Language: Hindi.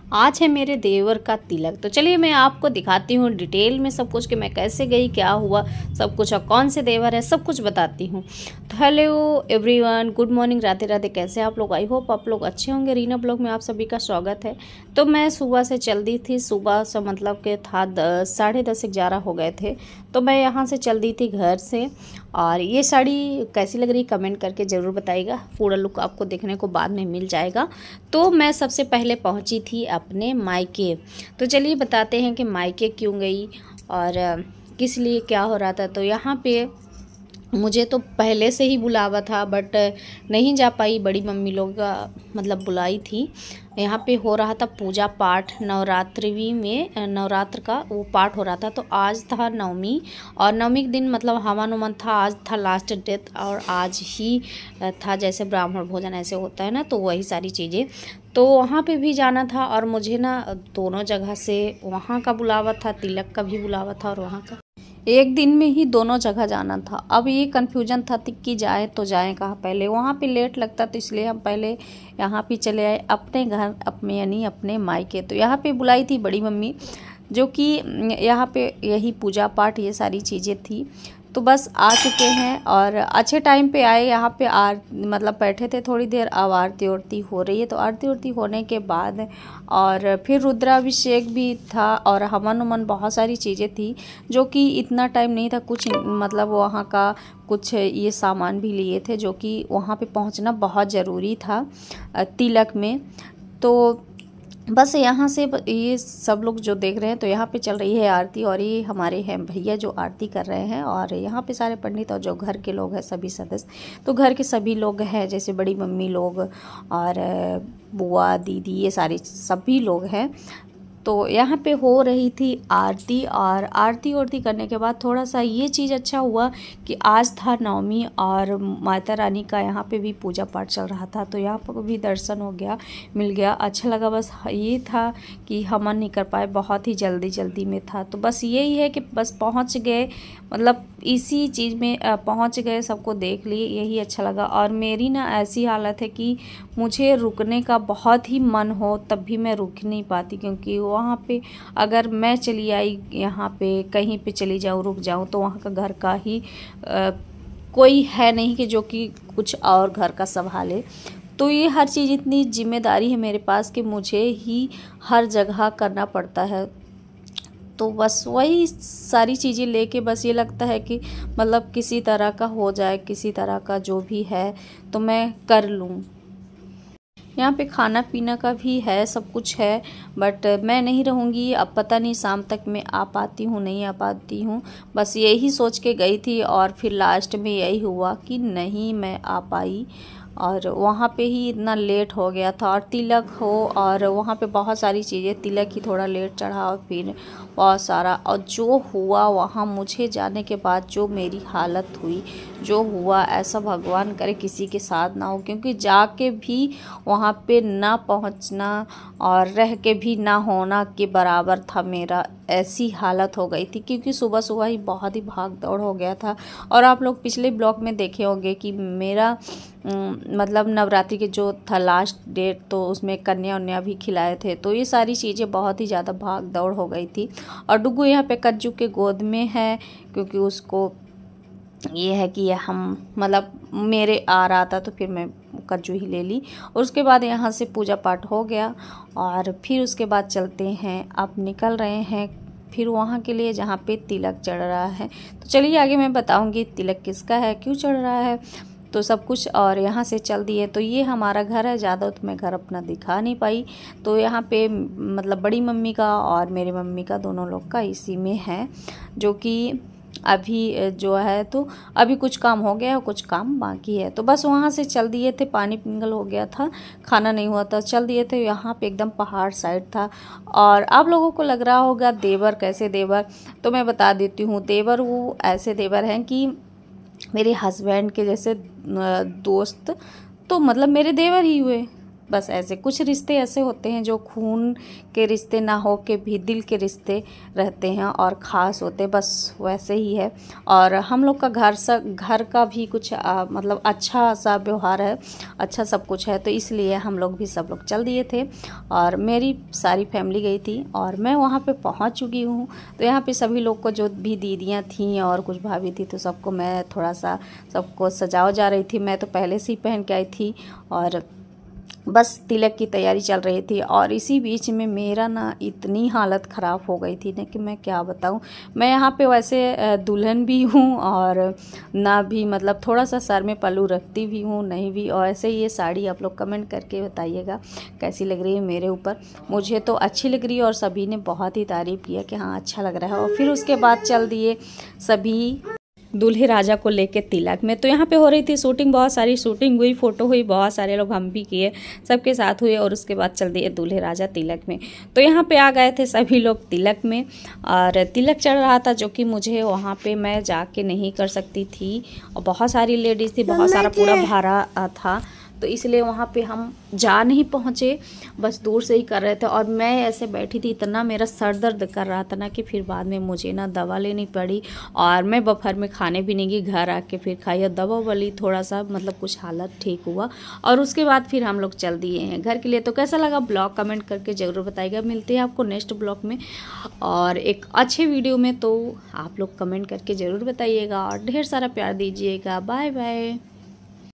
आज है मेरे देवर का तिलक। तो चलिए मैं आपको दिखाती हूँ डिटेल में सब कुछ कि मैं कैसे गई, क्या हुआ सब कुछ और कौन से देवर है, सब कुछ बताती हूँ। तो hello everyone, good morning, Radhe Radhe. कैसे आप लोग? आई होप आप लोग अच्छे होंगे। रीना ब्लॉग में आप सभी का स्वागत है। तो मैं सुबह से चल दी थी, सुबह से मतलब के था 10:30-11 हो गए थे। तो मैं यहाँ से चल दी थी घर से। और ये साड़ी कैसी लग रही कमेंट करके ज़रूर बताइएगा। पूरा लुक आपको देखने को बाद में मिल जाएगा। तो मैं सबसे पहले पहुँची थी अपने मायके। तो चलिए बताते हैं कि मायके क्यों गई और किस लिए क्या हो रहा था। तो यहाँ पे मुझे तो पहले से ही बुलावा था बट नहीं जा पाई। बड़ी मम्मी लोग मतलब बुलाई थी। यहाँ पे हो रहा था पूजा पाठ, नवरात्रि में नवरात्र का वो पाठ हो रहा था। तो आज था नवमी और नवमी के दिन मतलब हवन उमन था। आज था लास्ट डेट और आज ही था जैसे ब्राह्मण भोजन ऐसे होता है ना, तो वही सारी चीज़ें। तो वहाँ पे भी जाना था और मुझे ना दोनों जगह से वहाँ का बुलावा था, तिलक का भी बुलावा था और वहाँ का एक दिन में ही दोनों जगह जाना था। अब ये कन्फ्यूजन था कि जाए तो जाएं कहाँ। पहले वहाँ पे लेट लगता तो इसलिए हम पहले यहाँ पे चले आए अपने घर, अपने यानी अपने मायके। तो यहाँ पे बुलाई थी बड़ी मम्मी, जो कि यहाँ पे यही पूजा पाठ ये सारी चीज़ें थी। तो बस आ चुके हैं और अच्छे टाइम पे आए। यहाँ पे मतलब बैठे थे थोड़ी देर। अब आरती उरती हो रही है। तो आरती उरती होने के बाद और फिर रुद्राभिषेक भी था और हवन उमन बहुत सारी चीज़ें थी, जो कि इतना टाइम नहीं था। कुछ मतलब वहाँ का कुछ ये सामान भी लिए थे, जो कि वहाँ पे पहुँचना बहुत ज़रूरी था तिलक में। तो बस यहाँ से ये सब लोग जो देख रहे हैं, तो यहाँ पे चल रही है आरती और ये हमारे हैं भैया जो आरती कर रहे हैं। और यहाँ पे सारे पंडित और जो घर के लोग हैं सभी सदस्य, तो घर के सभी लोग हैं जैसे बड़ी मम्मी लोग और बुआ दीदी ये सारे सभी लोग हैं। तो यहाँ पे हो रही थी आरती और आरती उरती करने के बाद थोड़ा सा ये चीज़ अच्छा हुआ कि आज था नवमी और माता रानी का यहाँ पे भी पूजा पाठ चल रहा था। तो यहाँ पर भी दर्शन हो गया, मिल गया, अच्छा लगा। बस ये था कि हवन नहीं कर पाए, बहुत ही जल्दी में था। तो बस यही है कि बस पहुँच गए, मतलब इसी चीज़ में पहुँच गए, सबको देख लिए, यही अच्छा लगा। और मेरी ना ऐसी हालत है कि मुझे रुकने का बहुत ही मन हो तब भी मैं रुक नहीं पाती, क्योंकि वहाँ पे अगर मैं चली आई यहाँ पे कहीं पे चली जाऊँ, रुक जाऊँ, तो वहाँ का घर का ही कोई है नहीं कि जो कि कुछ और घर का संभाले। तो ये हर चीज़ इतनी जिम्मेदारी है मेरे पास कि मुझे ही हर जगह करना पड़ता है। तो बस वही सारी चीज़ें लेके बस ये लगता है कि मतलब किसी तरह का हो जाए, किसी तरह का जो भी है तो मैं कर लूँ। यहाँ पे खाना पीना का भी है, सब कुछ है, बट मैं नहीं रहूँगी। अब पता नहीं शाम तक मैं आ पाती हूँ नहीं आ पाती हूँ। बस यही सोच के गई थी और फिर लास्ट में यही हुआ कि नहीं मैं आ पाई और वहाँ पे ही इतना लेट हो गया था। और तिलक हो और वहाँ पे बहुत सारी चीज़ें, तिलक ही थोड़ा लेट चढ़ा और फिर बहुत सारा। और जो हुआ वहाँ मुझे जाने के बाद जो मेरी हालत हुई, जो हुआ, ऐसा भगवान करे किसी के साथ ना हो, क्योंकि जाके भी वहाँ पे ना पहुँचना और रह के भी ना होना के बराबर था मेरा। ऐसी हालत हो गई थी क्योंकि सुबह सुबह ही बहुत ही भाग दौड़ हो गया था। और आप लोग पिछले ब्लॉग में देखे होंगे कि मेरा मतलब नवरात्रि के जो था लास्ट डेट, तो उसमें कन्या उन्या भी खिलाए थे। तो ये सारी चीज़ें बहुत ही ज़्यादा भाग दौड़ हो गई थी। और डुगू यहाँ पे कज्जू के गोद में है, क्योंकि उसको ये है कि हम मतलब मेरे आ रहा था तो फिर मैं कज्जू ही ले ली। और उसके बाद यहाँ से पूजा पाठ हो गया और फिर उसके बाद चलते हैं, अब निकल रहे हैं फिर वहाँ के लिए जहाँ पे तिलक चढ़ रहा है। तो चलिए आगे मैं बताऊँगी तिलक किसका है, क्यों चढ़ रहा है, तो सब कुछ। और यहाँ से चल दिए। तो ये हमारा घर है, ज़्यादा तो मैं घर अपना दिखा नहीं पाई। तो यहाँ पे मतलब बड़ी मम्मी का और मेरी मम्मी का दोनों लोग का इसी में है, जो कि अभी जो है तो अभी कुछ काम हो गया है, कुछ काम बाकी है। तो बस वहाँ से चल दिए थे, पानी पिंगल हो गया था, खाना नहीं हुआ था, चल दिए थे। यहाँ पे एकदम पहाड़ साइड था। और आप लोगों को लग रहा होगा देवर कैसे देवर, तो मैं बता देती हूँ। देवर वो ऐसे देवर हैं कि मेरे हस्बैंड के जैसे दोस्त, तो मतलब मेरे देवर ही हुए। बस ऐसे कुछ रिश्ते ऐसे होते हैं जो खून के रिश्ते ना हो के भी दिल के रिश्ते रहते हैं और ख़ास होते, बस वैसे ही है। और हम लोग का घर का भी कुछ मतलब अच्छा सा व्यवहार है, अच्छा सब कुछ है, तो इसलिए हम लोग भी सब लोग चल दिए थे और मेरी सारी फैमिली गई थी और मैं वहाँ पे पहुँच चुकी हूँ। तो यहाँ पे सभी लोग को, जो भी दीदियाँ थीं और कुछ भाभी थी, तो सबको मैं थोड़ा सा सबको सजाओ जा रही थी। मैं तो पहले से ही पहन के आई थी और बस तिलक की तैयारी चल रही थी। और इसी बीच में मेरा ना इतनी हालत ख़राब हो गई थी ना कि मैं क्या बताऊं। मैं यहाँ पे वैसे दुल्हन भी हूँ और ना भी मतलब थोड़ा सा सर में पल्लू रखती भी हूँ नहीं भी। और ऐसे ये साड़ी आप लोग कमेंट करके बताइएगा कैसी लग रही है मेरे ऊपर। मुझे तो अच्छी लग रही है और सभी ने बहुत ही तारीफ़ किया कि हाँ अच्छा लग रहा है। और फिर उसके बाद चल दिए सभी दूल्हे राजा को लेके तिलक में। तो यहाँ पे हो रही थी शूटिंग, बहुत सारी शूटिंग हुई, फ़ोटो हुई, बहुत सारे लोग हम भी किए, सबके साथ हुए। और उसके बाद चल दिए दूल्हे राजा तिलक में। तो यहाँ पे आ गए थे सभी लोग तिलक में और तिलक चढ़ रहा था, जो कि मुझे वहाँ पे मैं जाके नहीं कर सकती थी और बहुत सारी लेडीज़ थी, बहुत सारा पूरा भाड़ा था, तो इसलिए वहाँ पे हम जा नहीं पहुँचे, बस दूर से ही कर रहे थे। और मैं ऐसे बैठी थी, इतना मेरा सर दर्द कर रहा था ना कि फिर बाद में मुझे ना दवा लेनी पड़ी और मैं दोपहर में खाने भी नहीं गई, घर आके फिर खाई और दवा वाली थोड़ा सा मतलब कुछ हालत ठीक हुआ। और उसके बाद फिर हम लोग चल दिए हैं घर के लिए। तो कैसा लगा ब्लॉग कमेंट करके ज़रूर बताइएगा। मिलते हैं आपको नेक्स्ट ब्लॉग में और एक अच्छे वीडियो में, तो आप लोग कमेंट करके ज़रूर बताइएगा और ढेर सारा प्यार दीजिएगा। Bye bye.